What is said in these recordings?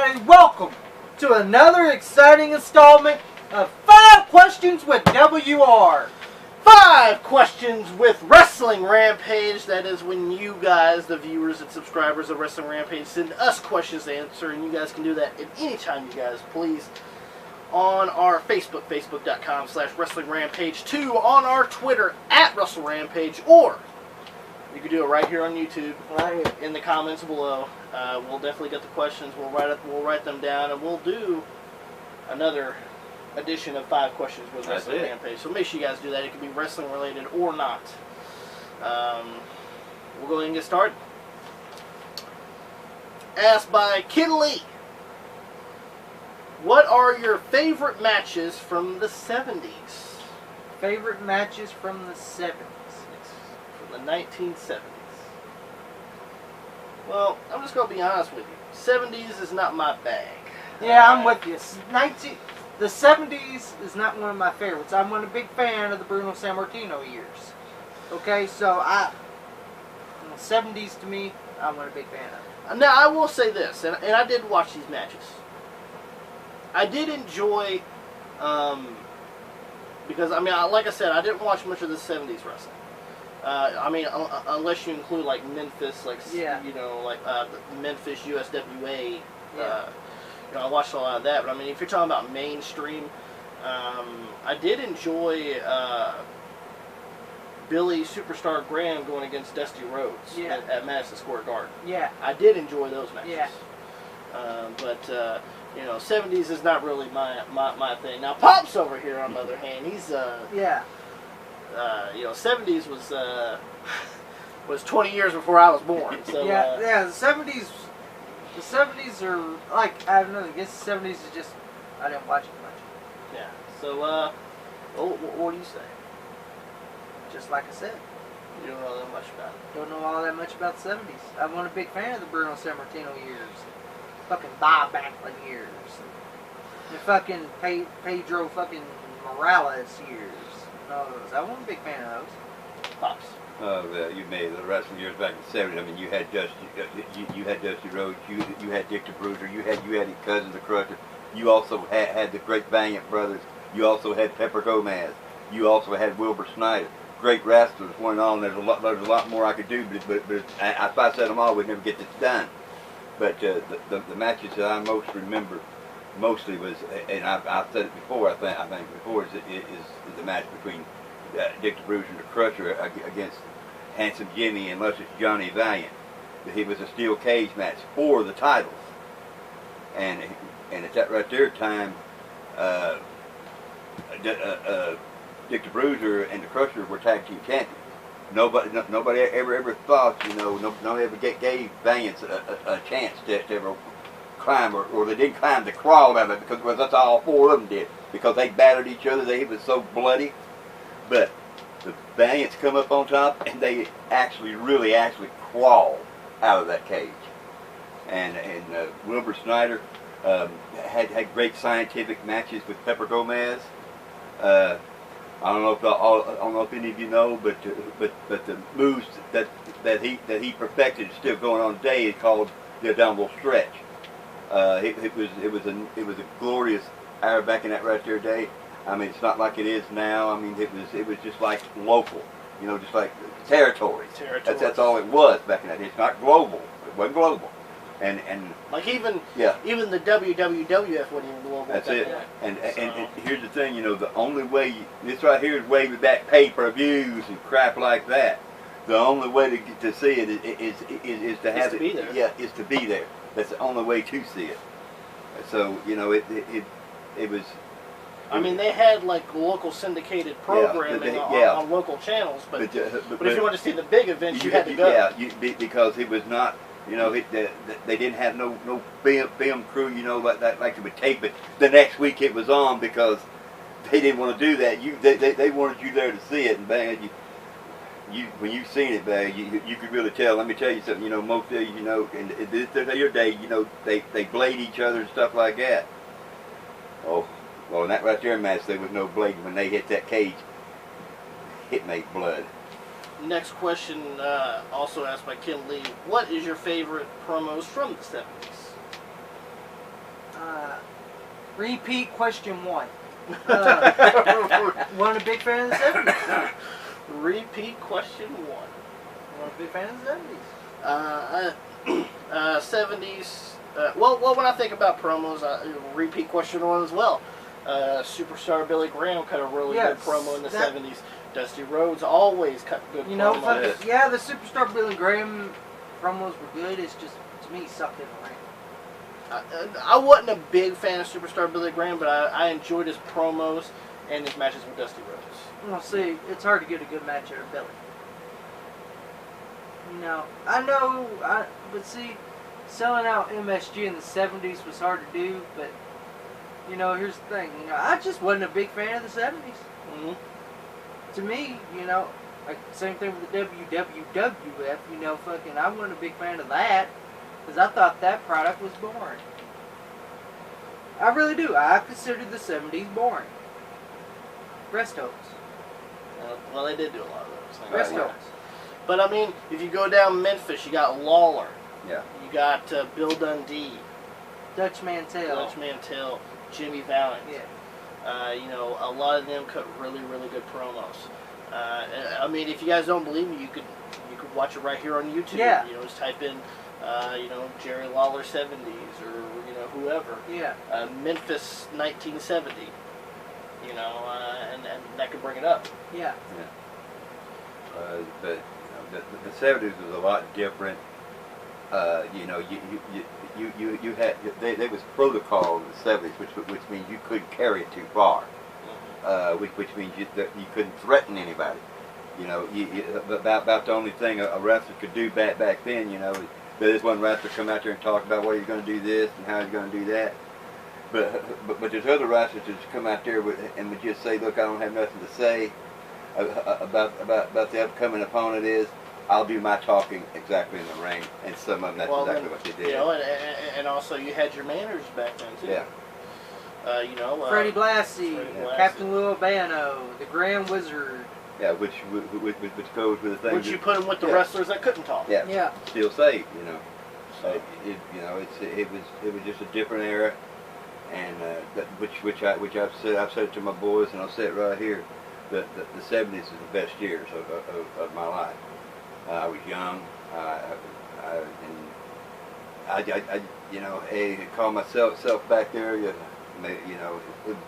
everybody, welcome to another exciting installment of 5 Questions with WR. 5 questions with Wrestling Rampage. That is when you guys, the viewers and subscribers of Wrestling Rampage, send us questions to answer, and you guys can do that at any time, you guys, please. On our Facebook, facebook.com/Wrestling Rampage 2, on our Twitter @Wrestle Rampage, or you can do it right here on YouTube, right in the comments below. We'll definitely get the questions. We'll write them down, and we'll do another edition of 5 questions with Wrestling Rampage. So make sure you guys do that. It can be wrestling related or not. We'll go ahead and get started. Asked by Kid Lee, what are your favorite matches from the 70s? Favorite matches from the 70s? From the 1970s. Well, I'm just going to be honest with you. 70s is not my bag. Yeah, I'm with you. The 70s is not one of my favorites. I'm a big fan of the Bruno Sammartino years. Okay, so the 70s to me, I'm not a big fan of it. Now, I will say this, and I did watch these matches. I did enjoy, because, I mean, like I said, I didn't watch much of the 70s wrestling. I mean, unless you include, like, Memphis, like, yeah. you know, like, Memphis, USWA, yeah. You know, I watched a lot of that, but I mean, if you're talking about mainstream, I did enjoy Billy Superstar Graham going against Dusty Rhodes at Madison Square Garden. Yeah. I did enjoy those matches. Yeah. But you know, 70s is not really my thing. Now, Pops over here, on the other hand, he's you know, 70s was 20 years before I was born. So yeah, the 70s. The 70s are, like, I don't know, I guess the 70s is just, I didn't watch it much. Yeah, so, what do you say? Just like I said. You don't know that much about it. Don't know all that much about the 70s. I wasn't a big fan of the Bruno Sammartino years. Fucking Bob Backlund years. The fucking Pedro fucking Morales years. No, I wasn't a big fan of those. Pops. You made the wrestling years back in the 70s. I mean, you had Dusty, you had Dusty Rhodes, you had Dick the Bruiser, you had his cousin the Crusher. You also had the Great Valiant brothers. You also had Pepper Gomez. You also had Wilbur Snyder. Great wrestlers went on. There's a lot more I could do, but if I said them all, we'd never get this done. But the matches that I most remember mostly was, and I've said it before. I think before is the match between Dick the Bruiser and the Crusher against Handsome Jimmy and Luscious Johnny Valiant. It was a steel cage match for the titles, and at that right there time, Dick the Bruiser and the Crusher were tag team champions. Nobody ever thought, you know, nobody ever gave Valiant a chance to ever climb, or they didn't climb, they crawled out of it, because that's all 4 of them did, because they battered each other. It was so bloody. But the Valiants come up on top, and they really crawl out of that cage. And Wilbur Snyder had great scientific matches with Pepper Gomez. I don't know if any of you know, but the moves that he perfected is still going on today. Is called the Abdominal Stretch. It was a glorious hour back in that right there day. I mean, it's not like it is now. I mean, it was just like local, you know, just like territories. That's all it was back in that day. It's not global. It wasn't global, and like even the WWF wasn't even global. That's it. And here's the thing, you know, the only way this right here is way back pay-per-views and crap like that. The only way to get to see it is to have it. Be there. Yeah, is to be there. That's the only way to see it. So you know, it was. I mean, they had like local syndicated programming on local channels, but if you want to see the big events, you had to go. Yeah, because it was not, you know, they didn't have no film crew, you know, like they would tape it the next week it was on, because they didn't want to do that. They wanted you there to see it, and bang, when you seen it, bang, you could really tell. Let me tell you something, you know, most of you know, in your day, you know, they blade each other and stuff like that. Oh. Well, in that right there match, there was no blade. When they hit that cage, it made blood. Next question, also asked by Kim Lee. What is your favorite promos from the 70s? Repeat question 1. Wasn't a big fan of the 70s. Repeat question 1. Wasn't a big fan of the 70s. 70s. Well, when I think about promos, repeat question 1 as well. Superstar Billy Graham cut a really good promo in the 70s. Dusty Rhodes always cut good promos. Yeah, the Superstar Billy Graham promos were good. It's just, to me, he sucked in the ring. I wasn't a big fan of Superstar Billy Graham, but I enjoyed his promos and his matches with Dusty Rhodes. Well, see, it's hard to get a good match out of Billy. I know, but see, selling out MSG in the 70s was hard to do, but, here's the thing, I just wasn't a big fan of the 70s. Mm-hmm. To me, like, same thing with the WWF, I wasn't a big fan of that, because I thought that product was boring. I really do. I considered the 70s boring. Breast holds. Well, they did do a lot of those things. Breast holds. But, I mean, if you go down Memphis, you got Lawler. Yeah. You got Bill Dundee. Dutch Mantel. Jimmy Valiant. Yeah. A lot of them cut really, really good promos. I mean, if you guys don't believe me, you could watch it right here on YouTube. Yeah. Just type in, Jerry Lawler 70s or whoever. Yeah. Memphis 1970. And that could bring it up. Yeah. But the 70s was a lot different. You had there was protocol in the 70s, which means you couldn't carry it too far. Which means you couldn't threaten anybody. About the only thing a wrestler could do back then. There's one wrestler come out there and talk about why he's going to do this and how he's going to do that. But there's other wrestlers that just come out there and would just say, look, I don't have nothing to say about the upcoming opponent is. I'll do my talking exactly in the ring, and some of them that's exactly what they did. And also you had your managers back then too. Yeah. Freddie Blassie, Captain Lou Albano, the Grand Wizard. Yeah, which goes with the thing. Which you put them with the wrestlers that couldn't talk. Yeah. Yeah. Still safe, So it was just a different era, and which I've said it to my boys, and I'll say it right here. The 70s is the best years of my life. I was young, call myself back there.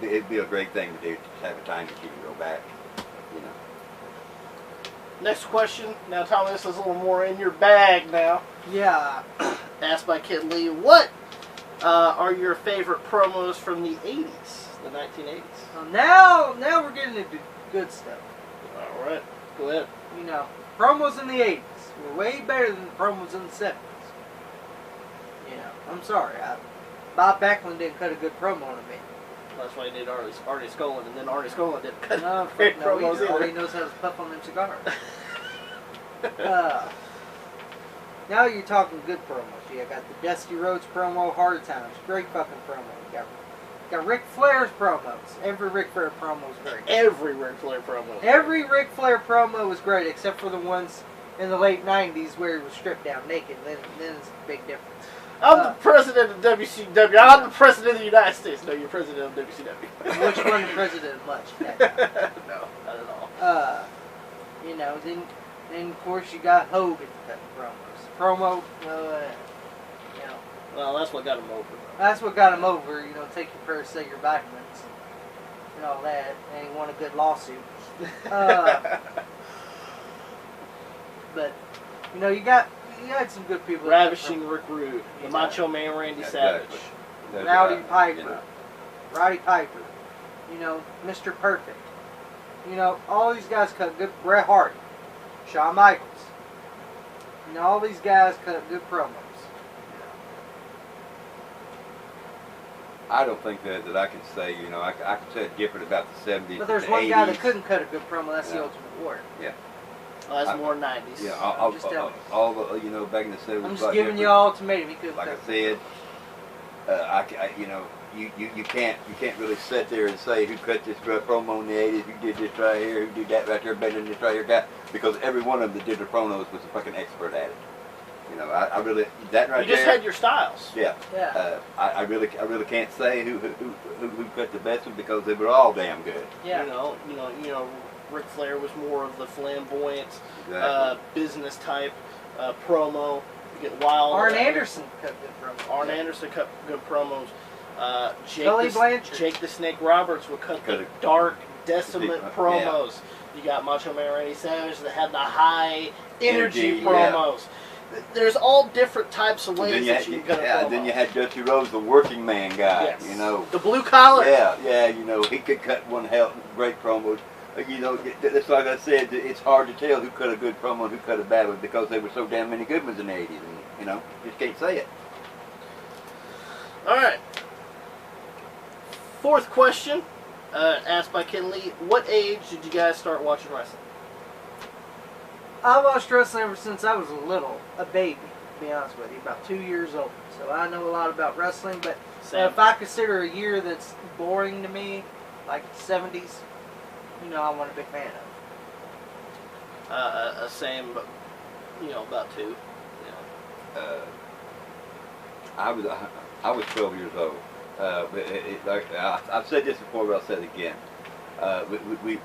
It'd be a great thing to do to have a time machine and go back. Next question. Now, Tommy, this is a little more in your bag now. Yeah. Asked by Kid Lee, what are your favorite promos from the 80s, the 1980s? Well, now we're getting into good stuff. All right, go ahead. Promos in the 80s were way better than the promos in the 70s. I'm sorry. Bob Backlund didn't cut a good promo to me. That's why he did Artie Skolin, and then Artie Skolin didn't cut great promos either. All he knows how to puff on them cigars. Now you're talking good promos. You got the Dusty Rhodes promo, Hard Times, great fucking promo. You got Ric Flair's promos. Every Ric Flair promo was great. Every Ric Flair promo. Every Ric Flair promo was great, except for the ones in the late 90s where he was stripped down naked. Then it's a big difference. I'm the president of WCW. I'm the president of the United States. No, you're president of WCW. Which wasn't the president of much. No, not at all. Then of course you got Hogan cutting promos. Well, that's what got him over. That's what got him over. Take your purse, say your vitamins, and all that. And he won a good lawsuit. But you had some good people. Ravishing Rick Rude, the Macho Man Randy Savage, Rowdy Piper, Mr. Perfect. All these guys cut good. Bret Hart, Shawn Michaels. All these guys cut good promos. I don't think that I can say, I can say it different about the 70s. But there's the one 80s. guy that couldn't cut a good promo. That's the Ultimate Warrior. Yeah. Well, that's more 90s. Yeah, all the back in the 70s. I'm just giving you all ultimatum. He couldn't like cut. I said, you can't really sit there and say who cut this promo in the 80s, who did this right here, who did that right there better than this right here guy, because every one of them that did the promos was a fucking expert at it. You know, I really that right You just there. had your styles. Yeah. Yeah. I really can't say who cut the best one because they were all damn good. Yeah. You know, Ric Flair was more of the flamboyant, Exactly. business type promo. You get Wild. Arn Anderson cut good promos. Arn Anderson cut good promos. Tully Blanchard. Jake the Snake Roberts would cut the dark, decimate promos. You got Macho Man Randy Savage that had the high energy promos. Yeah. There's all different types of ways that you can cut a promo. Then you had Dusty Rhodes, the working man guy. Yes. You know, the blue collar. Yeah. You know, he could cut one great promo. You know, that's like I said. It's hard to tell who cut a good promo and who cut a bad one because there were so damn many good ones in the '80s. And, you know, just can't say it. All right. Fourth question, asked by Ken Lee. What age did you guys start watching wrestling? I watched wrestling ever since I was a baby, to be honest with you, about 2 years old. So I know a lot about wrestling, but if I consider a year that's boring to me, like the 70s, you know, I wasn't a big fan of. Same, but, you know, about 2. Yeah. I was 12 years old. I've said this before, but I'll say it again.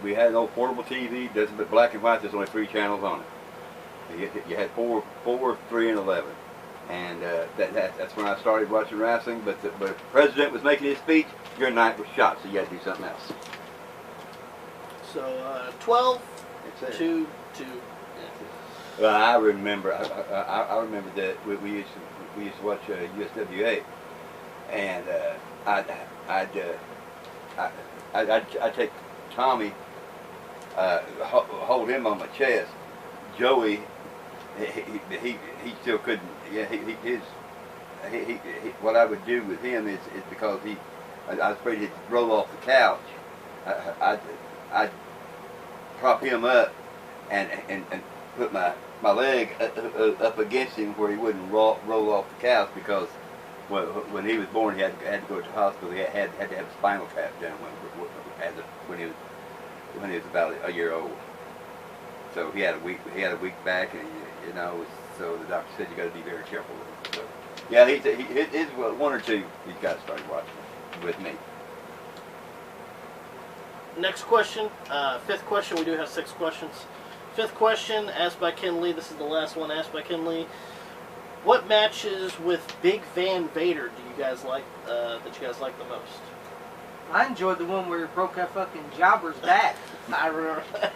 We had an old portable TV, doesn't but black and white. There's only 3 channels on it. You had 4, 3, and 11, and that's when I started watching wrestling. But if the president was making his speech, your night was shot, so you had to do something else. So 12 to yeah. Well, I remember. I remember that we used to watch USWA, and I'd take Tommy, hold him on my chest. Joey, he still couldn't. Yeah, what I would do with him is because I was afraid he'd roll off the couch. I'd prop him up and put my leg up against him where he wouldn't roll off the couch because when he was born he had to go to the hospital. He had to have a spinal tap done when he was about a year old. So he had a weak back, and you know, so the doctor said you got to be very careful with him. So, yeah, he's 1 or 2 these guys started watching with me. Next question, 5th question. We do have 6 questions. 5th question, asked by Ken Lee. This is the last one asked by Ken Lee. What matches with Big Van Vader do you guys like? That you guys like the most? I enjoyed the one where he broke that fucking jobber's back. I remember that.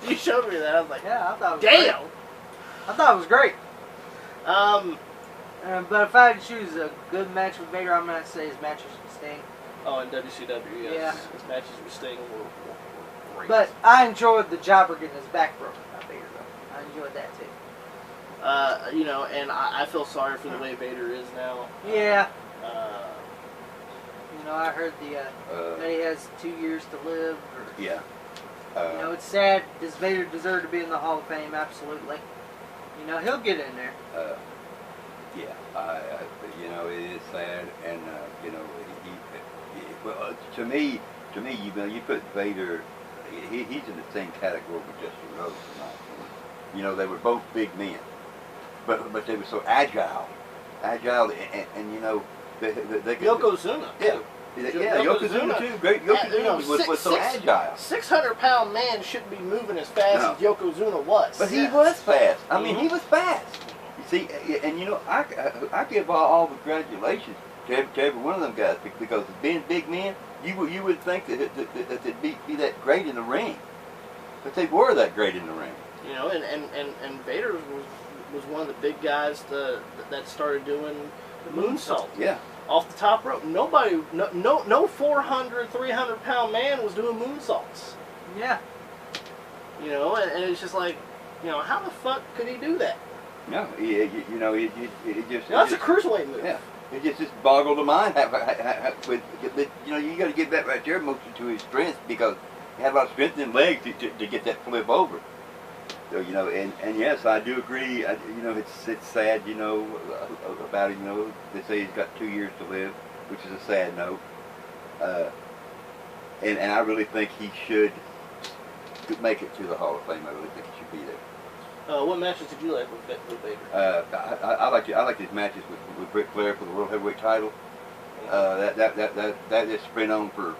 You showed me that. I was like, yeah, I thought it was damn. great. I thought it was great. But if I had to choose a good match with Vader, I'm gonna say his matches with Sting. Oh, in WCW, yes. Yeah. His matches with Sting were great. But I enjoyed the jobber getting his back broken by Vader, though. I enjoyed that too. You know, and I feel sorry for the way Vader is now. Yeah. You know, I heard that he has 2 years to live. Or, Yeah. you know, it's sad. Does Vader deserve to be in the Hall of Fame? Absolutely. You know, he'll get in there. Yeah. You know, it is sad, and you know, well, to me, you know, you put Vader. He's in the same category with Dusty Rhodes. You know, they were both big men, but they were so agile, and you know, they Yokozuna. Yeah. Yeah, Yokozuna too. Great. Yokozuna was so agile. 600-pound man shouldn't be moving as fast as Yokozuna was. But he was fast. I mean, he was fast. You see, and you know, I give all the congratulations to every one of them guys because being big men, you would think that they'd be that great in the ring, but they were that great in the ring. You know, and Vader was one of the big guys that started doing the moonsault. Yeah. Off the top rope. Nobody, no 400, 300-pound man was doing moonsaults. Yeah. You know, and it's just like, you know, how the fuck could he do that? No, you know, it just... That's a cruiserweight move. Yeah. It just boggled the mind. You know, you got to give that right there mostly to his strength because he had a lot of strength in legs to get that flip over. So, you know, and yes, I do agree. You know, it's sad, you know, about it. You know, they say he's got 2 years to live, which is a sad note. And I really think he should make it to the Hall of Fame. I really think he should be there. What matches did you like with Vader? I like his matches with Ric Flair for the World Heavyweight title. That just went on for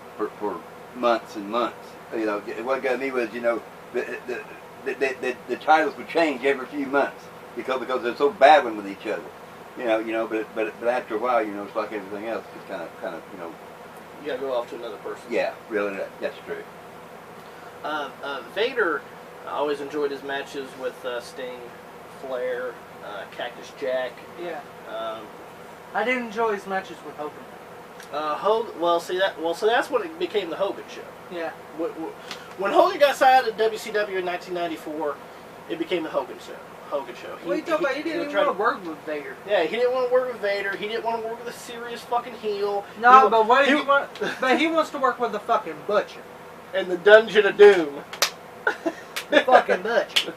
months and months. You know, what got me was, you know, the titles would change every few months because they're so battling with each other. You know, but after a while, you know, it's like everything else. It's kind of, you know. You gotta go off to another person. Yeah, really, that's true. Vader, I always enjoyed his matches with Sting, Flair, Cactus Jack. Yeah. I didn't enjoy his matches with Hogan. So that's when it became the Hogan show. Yeah. When Hogan got signed at WCW in 1994, it became the Hogan show. What are you talking about? He didn't even want to work with Vader. Yeah, he didn't want to work with Vader. He didn't want to work with a serious fucking heel. No, but he wants to work with the fucking Butcher. And the Dungeon of Doom. The fucking Butcher.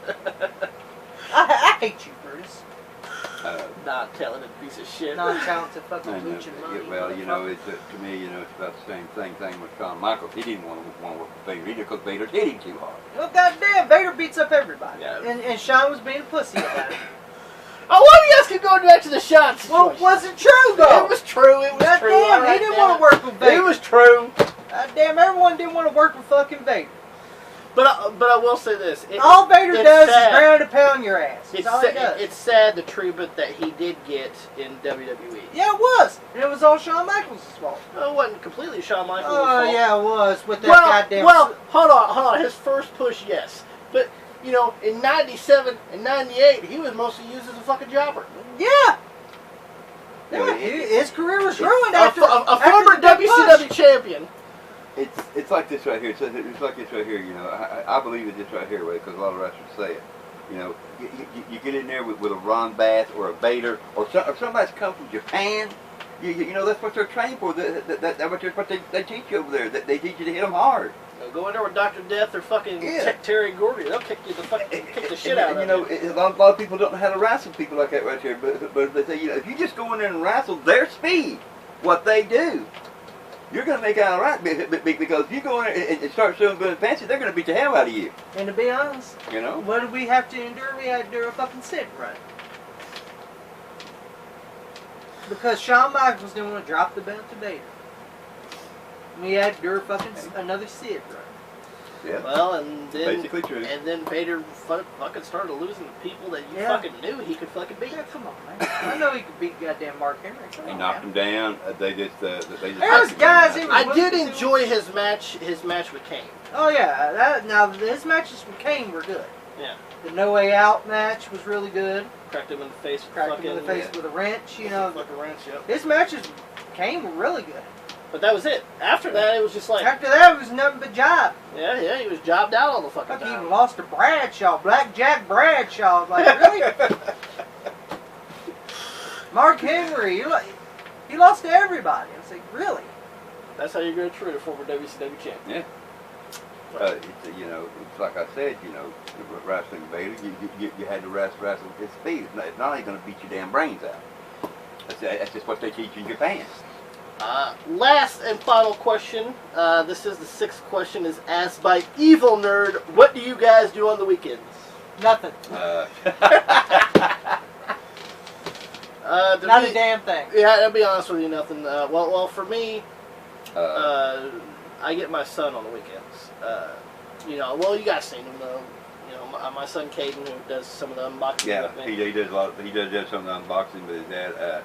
I hate you, Brutus. Not talented piece of shit. Non-talented fucking lucha money. Well, you know, to me, you know, it's about the same thing with Shawn Michaels. He didn't want to work with Vader either because Vader's hitting too hard. Well, goddamn, Vader beats up everybody. Yeah. And Shawn was being a pussy about it. Oh, why do you guys keep going back to the shots? Well, it wasn't true, though. It was true. It was true. Goddamn, he didn't want to work with Vader. It was true. Goddamn, everyone didn't want to work with fucking Vader. But I will say this. All Vader does is ground and pound your ass. That's all he does. It's sad the treatment that he did get in WWE. Yeah, it was. And it was all Shawn Michaels' fault. Well, it wasn't completely Shawn Michaels' fault. fault. Yeah, it was. With that goddamn... Well, hold on. His first push, yes. But, you know, in 97 and 98, he was mostly used as a fucking jobber. Yeah. His career was ruined after a former WCW champion. It's like this right here. It's like this right here. You know, I believe it this right here, because a lot of wrestlers say it. You know, you get in there with a Ron Bass or a Vader or somebody's come from Japan. You know, that's what they're trained for. That's what they teach you over there. They teach you to hit them hard. Go in there with Dr. Death or fucking Terry Gordy. They'll kick the shit out of you. You know, a lot of people don't know how to wrestle people like that right here. But they say, you know, if you just go in there and wrestle their speed, what they do, you're going to make out all right, because if you go in there and start showing good and fancy, they're going to beat the hell out of you. And to be honest, you know, what did we have to endure? We had to endure a fucking Sid run. Because Shawn Michaels didn't want to drop the belt to Vader. We had to endure fucking another Sid run. Yeah. Well, and then basically true. And then Vader fucking started losing to people that you fucking knew he could fucking beat. Yeah, come on, man. I know he could beat goddamn Mark Henry. He knocked him down. They just guys. I did enjoy his match with Kane. Oh yeah, now his matches with Kane were good. Yeah. The No Way Out match was really good. Cracked him in the face. With a wrench. You know, like a wrench. Yep. His matches with Kane were really good. But that was it. After that, it was just like... After that, it was nothing but job. Yeah, he was jobbed out all the fucking time. He even lost to Bradshaw, Blackjack Bradshaw. Like, really? Mark Henry, he lost to everybody. I was like, really? That's how you're going to treat a former WCW champion. Yeah. You know, it's like I said, you know, wrestling Vader, you had to wrestle with his speed. It's not even going to beat your damn brains out. That's just what they teach you in Japan. Last and final question. This is the sixth question. Is asked by Evil Nerd. What do you guys do on the weekends? Nothing. Not a damn thing. Yeah, I'll be honest with you, nothing. Well, for me, I get my son on the weekends. You know, well, you guys seen him though. You know, my son Caden, who does some of the unboxing. Yeah, with me. He does a lot. He does some of the unboxing with his dad.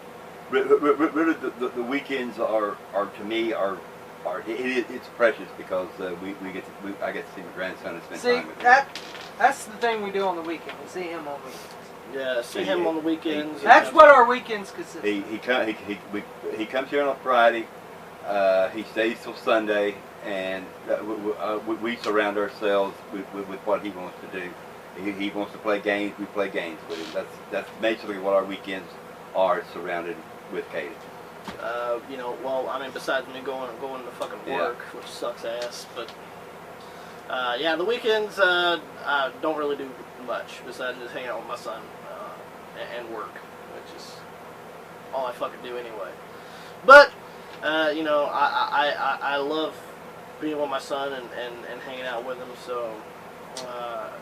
Really, the weekends are to me it's precious because I get to see my grandson and spend time with him. That's the thing we do on the weekend. We see him on weekends. Yeah, see him on the weekends. That's what our weekends consist of. He comes here on a Friday. He stays till Sunday, and we surround ourselves with what he wants to do. He wants to play games. We play games with him. That's basically what our weekends are, surrounded with Katie. You know, well, I mean, besides me going to fucking work, which sucks ass, but yeah, the weekends I don't really do much besides just hang out with my son and work, which is all I fucking do anyway. But you know, I love being with my son and hanging out with him, so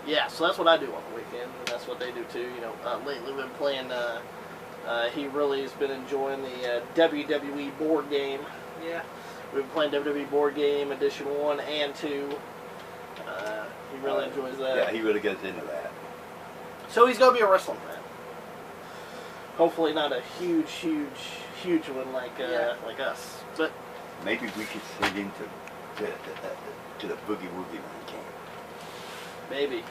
Yeah, so that's what I do on the weekend, and that's what they do too. You know, lately we've been playing. He really has been enjoying the WWE board game. Yeah. We've been playing WWE board game edition 1 and 2. He really enjoys that. Yeah, he really gets into that. So he's gonna be a wrestling fan. Hopefully not a huge one like us, but Maybe we should send him to the Boogie Woogie Man camp maybe.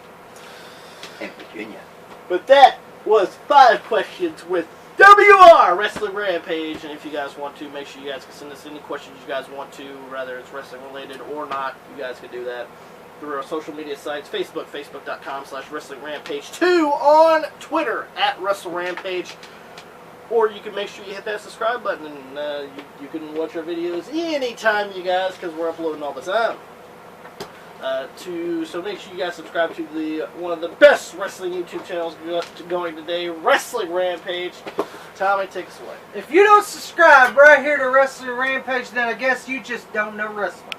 in Virginia. But that was 5 questions with WR Wrestling Rampage, and if you guys want to, make sure you guys can send us any questions you guys want to, whether it's wrestling related or not. You guys can do that through our social media sites: Facebook, facebook.com/WrestlingRampage2, on Twitter @WrestleRampage, or you can make sure you hit that subscribe button, and you can watch our videos anytime, you guys, because we're uploading all the time. So make sure you guys subscribe to one of the best wrestling YouTube channels going today, Wrestling Rampage. Tommy, take us away. If you don't subscribe right here to Wrestling Rampage, then I guess you just don't know wrestling.